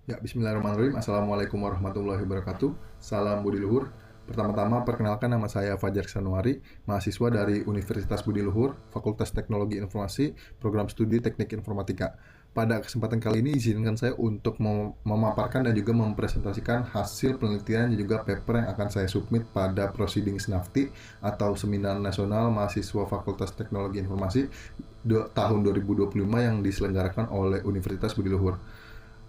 Ya, bismillahirrahmanirrahim. Assalamualaikum warahmatullahi wabarakatuh. Salam Budi Luhur. Pertama-tama, perkenalkan nama saya Fajar Sanuari, mahasiswa dari Universitas Budi Luhur, Fakultas Teknologi Informasi, Program Studi Teknik Informatika. Pada kesempatan kali ini, izinkan saya untuk memaparkan dan juga mempresentasikan hasil penelitian dan juga paper yang akan saya submit pada Proceeding Snafti atau Seminar Nasional Mahasiswa Fakultas Teknologi Informasi tahun 2025 yang diselenggarakan oleh Universitas Budi Luhur.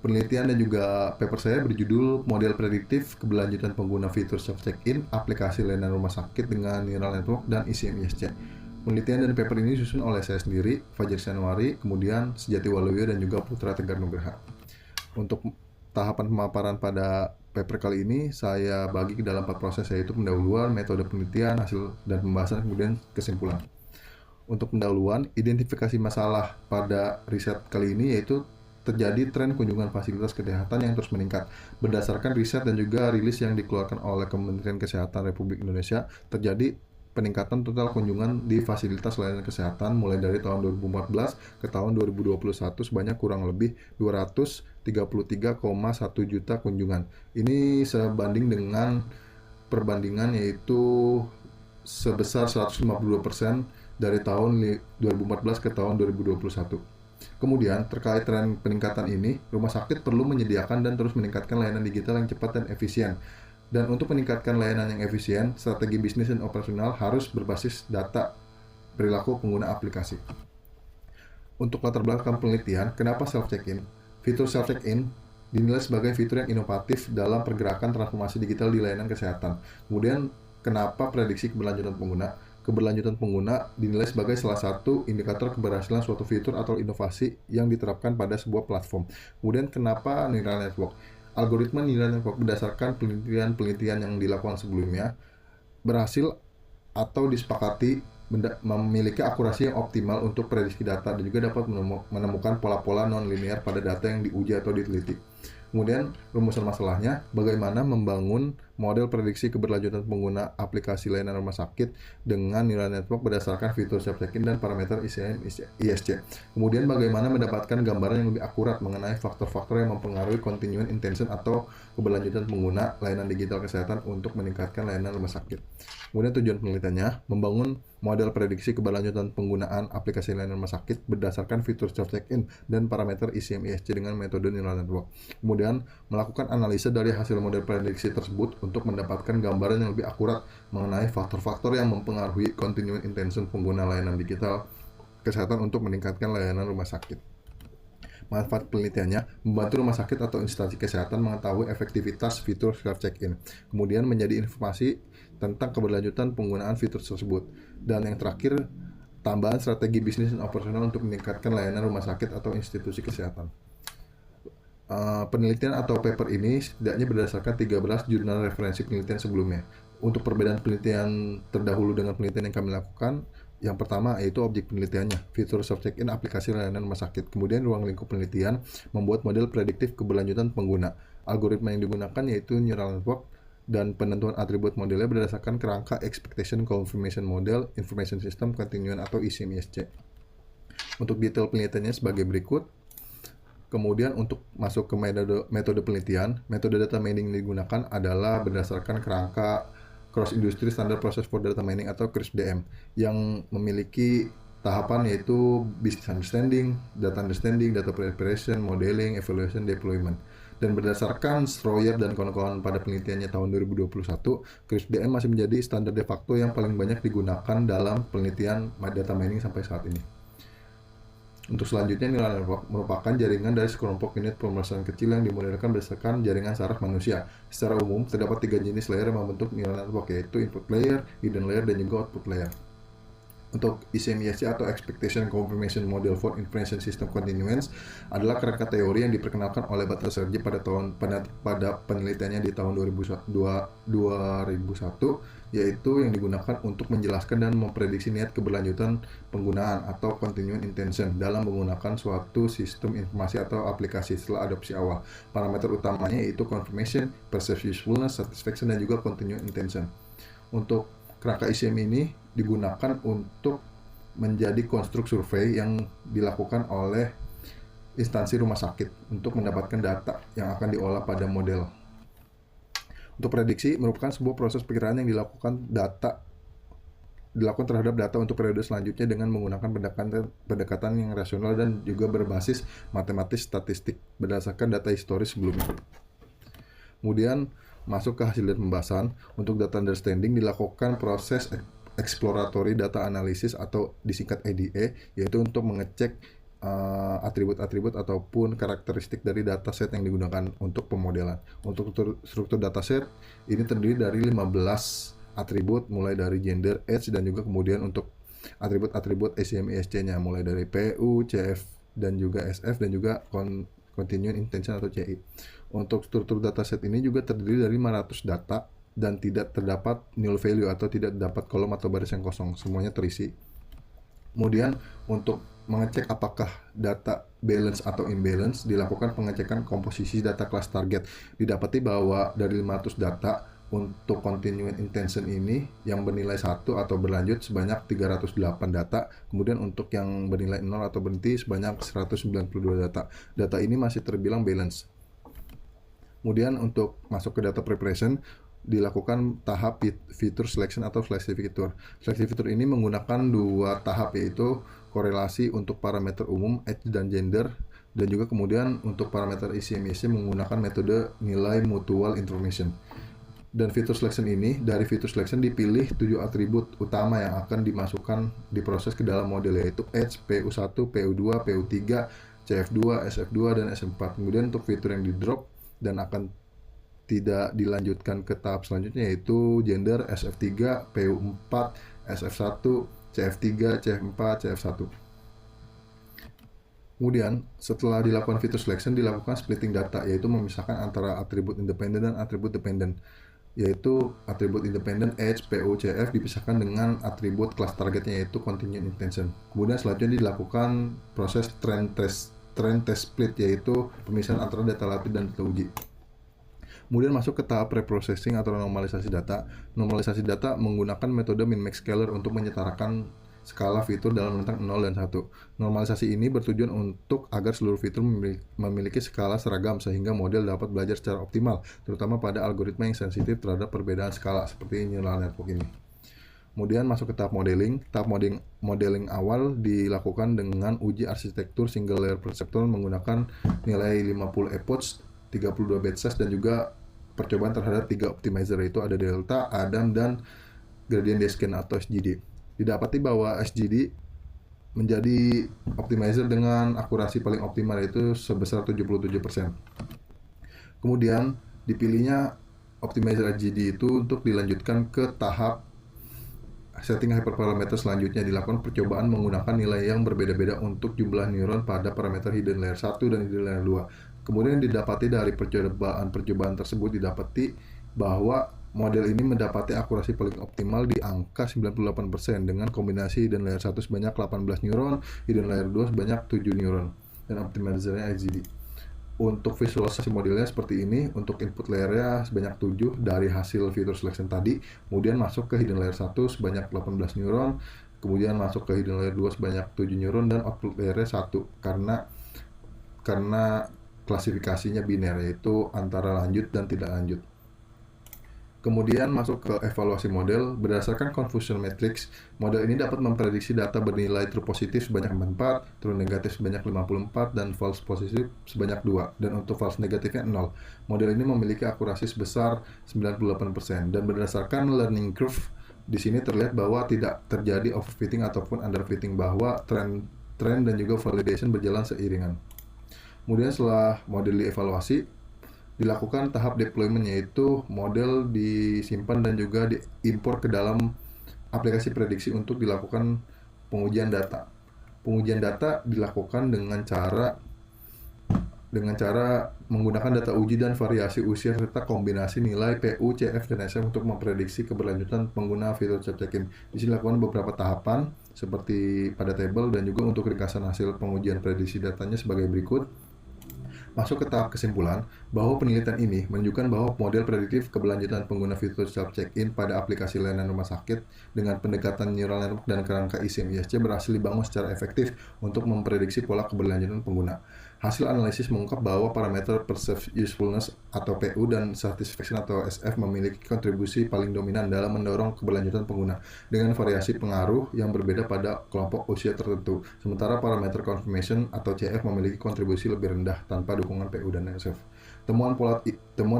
Penelitian dan juga paper saya berjudul Model Prediktif Keberlanjutan Pengguna Fitur Self-Check-in Aplikasi Layanan Rumah Sakit dengan Neural Network dan ICM-ISC. Penelitian dan paper ini disusun oleh saya sendiri, Fajar Sanuari, kemudian Sejati Waluyo dan juga Putra Tegar Nugraha. Untuk tahapan pemaparan pada paper kali ini, saya bagi ke dalam 4 proses, yaitu pendahuluan, metode penelitian, hasil dan pembahasan, kemudian kesimpulan. Untuk pendahuluan, identifikasi masalah pada riset kali ini yaitu terjadi tren kunjungan fasilitas kesehatan yang terus meningkat. Berdasarkan riset dan juga rilis yang dikeluarkan oleh Kementerian Kesehatan Republik Indonesia, terjadi peningkatan total kunjungan di fasilitas layanan kesehatan mulai dari tahun 2014 ke tahun 2021 sebanyak kurang lebih 233,1 juta kunjungan. Ini sebanding dengan perbandingan yaitu sebesar 152% dari tahun 2014 ke tahun 2021. Kemudian, terkait tren peningkatan ini, rumah sakit perlu menyediakan dan terus meningkatkan layanan digital yang cepat dan efisien. Dan untuk meningkatkan layanan yang efisien, strategi bisnis dan operasional harus berbasis data perilaku pengguna aplikasi. Untuk latar belakang penelitian, kenapa self-check-in? Fitur self-check-in dinilai sebagai fitur yang inovatif dalam pergerakan transformasi digital di layanan kesehatan. Kemudian, kenapa prediksi keberlanjutan pengguna? Keberlanjutan pengguna dinilai sebagai salah satu indikator keberhasilan suatu fitur atau inovasi yang diterapkan pada sebuah platform. Kemudian kenapa neural network? Algoritma neural network berdasarkan penelitian-penelitian yang dilakukan sebelumnya berhasil atau disepakati memiliki akurasi yang optimal untuk prediksi data dan juga dapat menemukan pola-pola non-linear pada data yang diuji atau diteliti. Kemudian rumusan masalahnya, bagaimana membangun model prediksi keberlanjutan pengguna aplikasi layanan rumah sakit dengan neural network berdasarkan fitur self-check-in dan parameter ICM ISC. Kemudian bagaimana mendapatkan gambaran yang lebih akurat mengenai faktor-faktor yang mempengaruhi continuing intention atau keberlanjutan pengguna layanan digital kesehatan untuk meningkatkan layanan rumah sakit. Kemudian tujuan penelitiannya, membangun model prediksi keberlanjutan penggunaan aplikasi layanan rumah sakit berdasarkan fitur self-check-in dan parameter ICM ISC dengan metode neural network. Kemudian melakukan analisa dari hasil model prediksi tersebut untuk mendapatkan gambaran yang lebih akurat mengenai faktor-faktor yang mempengaruhi continuing intention pengguna layanan digital kesehatan untuk meningkatkan layanan rumah sakit. Manfaat penelitiannya, membantu rumah sakit atau instansi kesehatan mengetahui efektivitas fitur self-check-in, kemudian menjadi informasi tentang keberlanjutan penggunaan fitur tersebut. Dan yang terakhir, tambahan strategi bisnis dan operasional untuk meningkatkan layanan rumah sakit atau institusi kesehatan. Penelitian atau paper ini setidaknya berdasarkan 13 jurnal referensi penelitian sebelumnya. Untuk perbedaan penelitian terdahulu dengan penelitian yang kami lakukan, yang pertama yaitu objek penelitiannya, fitur self-check-in aplikasi layanan rumah sakit. Kemudian ruang lingkup penelitian membuat model prediktif keberlanjutan pengguna. Algoritma yang digunakan yaitu neural network dan penentuan atribut modelnya berdasarkan kerangka Expectation Confirmation Model Information System Continuum atau ICM-ISC. Untuk detail penelitiannya sebagai berikut. Kemudian untuk masuk ke metode penelitian, metode data mining yang digunakan adalah berdasarkan kerangka Cross Industry Standard Process for Data Mining atau CRISP-DM yang memiliki tahapan yaitu Business Understanding, Data Preparation, Modeling, Evaluation, Deployment. Dan berdasarkan Stroyer dan kawan-kawan pada penelitiannya tahun 2021, CRISP-DM masih menjadi standar de facto yang paling banyak digunakan dalam penelitian data mining sampai saat ini. Untuk selanjutnya, neural network merupakan jaringan dari sekelompok unit pemrosesan kecil yang dimodelkan berdasarkan jaringan saraf manusia. Secara umum, terdapat 3 jenis layer yang membentuk neural network, yaitu input layer, hidden layer, dan juga output layer. Untuk ICM-ISC atau Expectation Confirmation Model for Information System Continuance adalah kerangka teori yang diperkenalkan oleh Bhattacharjee pada penelitiannya di tahun 2001, yaitu yang digunakan untuk menjelaskan dan memprediksi niat keberlanjutan penggunaan atau continuing intention dalam menggunakan suatu sistem informasi atau aplikasi setelah adopsi awal. Parameter utamanya yaitu confirmation, perceived usefulness, satisfaction, dan juga continuing intention. Untuk kerangka ICM ini digunakan untuk menjadi konstruk survei yang dilakukan oleh instansi rumah sakit untuk mendapatkan data yang akan diolah pada model. Untuk prediksi merupakan sebuah proses perkiraan yang dilakukan terhadap data untuk periode selanjutnya dengan menggunakan pendekatan yang rasional dan juga berbasis matematis statistik berdasarkan data historis sebelumnya. Kemudian masuk ke hasil dan pembahasan. Untuk data understanding dilakukan proses exploratory data analysis atau disingkat EDA, yaitu untuk mengecek atribut-atribut ataupun karakteristik dari dataset yang digunakan untuk pemodelan. Untuk struktur dataset ini terdiri dari 15 atribut mulai dari gender, age, dan juga kemudian untuk atribut-atribut ACM ESC-nya mulai dari PU, CF, dan juga SF, dan juga continuing intention atau CI. Untuk struktur dataset ini juga terdiri dari 500 data dan tidak terdapat null value atau tidak terdapat kolom atau baris yang kosong, semuanya terisi. Kemudian untuk mengecek apakah data balance atau imbalance, dilakukan pengecekan komposisi data kelas target. Didapati bahwa dari 500 data untuk continuing intention ini yang bernilai 1 atau berlanjut sebanyak 308 data, kemudian untuk yang bernilai 0 atau berhenti sebanyak 192 data. Data ini masih terbilang balance. Kemudian untuk masuk ke data preparation, dilakukan tahap feature selection atau seleksi fitur. Seleksi fitur ini menggunakan 2 tahap, yaitu korelasi untuk parameter umum, age dan gender, dan juga kemudian untuk parameter ICM-IC menggunakan metode nilai mutual information. Dan fitur selection ini, dari fitur selection dipilih 7 atribut utama yang akan dimasukkan diproses ke dalam model, yaitu age, PU1, PU2, PU3, CF2, SF2, dan SM4. Kemudian untuk fitur yang di drop dan akan tidak dilanjutkan ke tahap selanjutnya, yaitu gender, SF3, PU4, SF1, CF3, CF4, CF1. Kemudian setelah dilakukan fitur selection, dilakukan splitting data, yaitu memisahkan antara atribut independen dan atribut dependen, yaitu atribut independen age, PU, CF dipisahkan dengan atribut kelas targetnya, yaitu continuing intention. Kemudian selanjutnya dilakukan proses trend test split, yaitu pemisahan antara data latih dan data uji. Kemudian masuk ke tahap preprocessing atau normalisasi data. Normalisasi data menggunakan metode min-max scaler untuk menyetarakan skala fitur dalam rentang 0 dan 1. Normalisasi ini bertujuan untuk agar seluruh fitur memiliki skala seragam sehingga model dapat belajar secara optimal, terutama pada algoritma yang sensitif terhadap perbedaan skala seperti neural network ini. Kemudian masuk ke tahap modeling. Tahap modeling awal dilakukan dengan uji arsitektur single layer perceptron menggunakan nilai 50 epochs, 32 batch size, dan juga percobaan terhadap 3 optimizer, yaitu ada delta, Adam, dan gradient descent atau SGD. Didapati bahwa SGD menjadi optimizer dengan akurasi paling optimal, yaitu sebesar 77%. Kemudian dipilihnya optimizer SGD itu untuk dilanjutkan ke tahap setting hyperparameter selanjutnya. Dilakukan percobaan menggunakan nilai yang berbeda-beda untuk jumlah neuron pada parameter hidden layer 1 dan hidden layer 2. Kemudian didapati dari percobaan tersebut didapati bahwa model ini mendapati akurasi paling optimal di angka 98% dengan kombinasi hidden layer 1 sebanyak 18 neuron, hidden layer 2 sebanyak 7 neuron, dan optimizernya XGD. Untuk visualisasi modelnya seperti ini. Untuk input layernya sebanyak 7 dari hasil fitur selection tadi, kemudian masuk ke hidden layer 1 sebanyak 18 neuron, kemudian masuk ke hidden layer 2 sebanyak 7 neuron, dan output layernya 1 karena klasifikasinya biner, yaitu antara lanjut dan tidak lanjut. Kemudian masuk ke evaluasi model. Berdasarkan confusion matrix, model ini dapat memprediksi data bernilai true positif sebanyak 44, true negatif sebanyak 54, dan false positif sebanyak 2, dan untuk false negatifnya 0. Model ini memiliki akurasi sebesar 98%, dan berdasarkan learning curve, di sini terlihat bahwa tidak terjadi overfitting ataupun underfitting, bahwa trend dan juga validation berjalan seiringan. Kemudian setelah model dievaluasi, dilakukan tahap deployment, yaitu model disimpan dan juga diimpor ke dalam aplikasi prediksi untuk dilakukan pengujian data. Pengujian data dilakukan dengan cara menggunakan data uji dan variasi usia serta kombinasi nilai PU, CF, dan SF untuk memprediksi keberlanjutan pengguna fitur check-in. Di sini dilakukan beberapa tahapan seperti pada table, dan juga untuk ringkasan hasil pengujian prediksi datanya sebagai berikut. Masuk ke tahap kesimpulan, bahwa penelitian ini menunjukkan bahwa model prediktif keberlanjutan pengguna fitur self check-in pada aplikasi layanan rumah sakit dengan pendekatan neural network dan kerangka ICM-ISC berhasil dibangun secara efektif untuk memprediksi pola keberlanjutan pengguna. Hasil analisis mengungkap bahwa parameter Perceived Usefulness atau PU dan Satisfaction atau SF memiliki kontribusi paling dominan dalam mendorong keberlanjutan pengguna, dengan variasi pengaruh yang berbeda pada kelompok usia tertentu. Sementara parameter Confirmation atau CF memiliki kontribusi lebih rendah tanpa dukungan PU dan SF. Temuan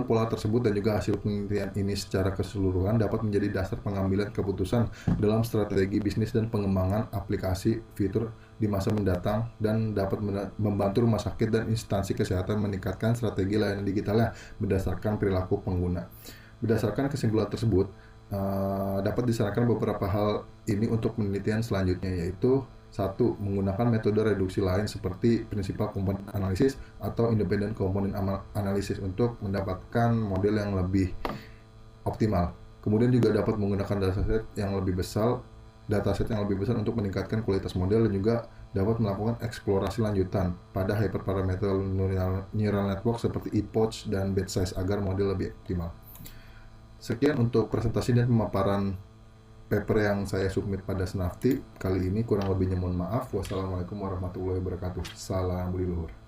pola tersebut dan juga hasil penelitian ini secara keseluruhan dapat menjadi dasar pengambilan keputusan dalam strategi bisnis dan pengembangan aplikasi fitur di masa mendatang, dan dapat membantu rumah sakit dan instansi kesehatan meningkatkan strategi layanan digitalnya berdasarkan perilaku pengguna. Berdasarkan kesimpulan tersebut, dapat disarankan beberapa hal ini untuk penelitian selanjutnya, yaitu 1. Menggunakan metode reduksi lain seperti Principal Component Analysis atau Independent Component Analysis untuk mendapatkan model yang lebih optimal. Kemudian juga dapat menggunakan dataset yang lebih besar untuk meningkatkan kualitas model, dan juga dapat melakukan eksplorasi lanjutan pada hyperparameter neural network seperti ePOCH dan batch size agar model lebih optimal. Sekian untuk presentasi dan pemaparan paper yang saya submit pada Snafti kali ini. Kurang lebihnya mohon maaf. Wassalamualaikum warahmatullahi wabarakatuh. Salam budi luhur.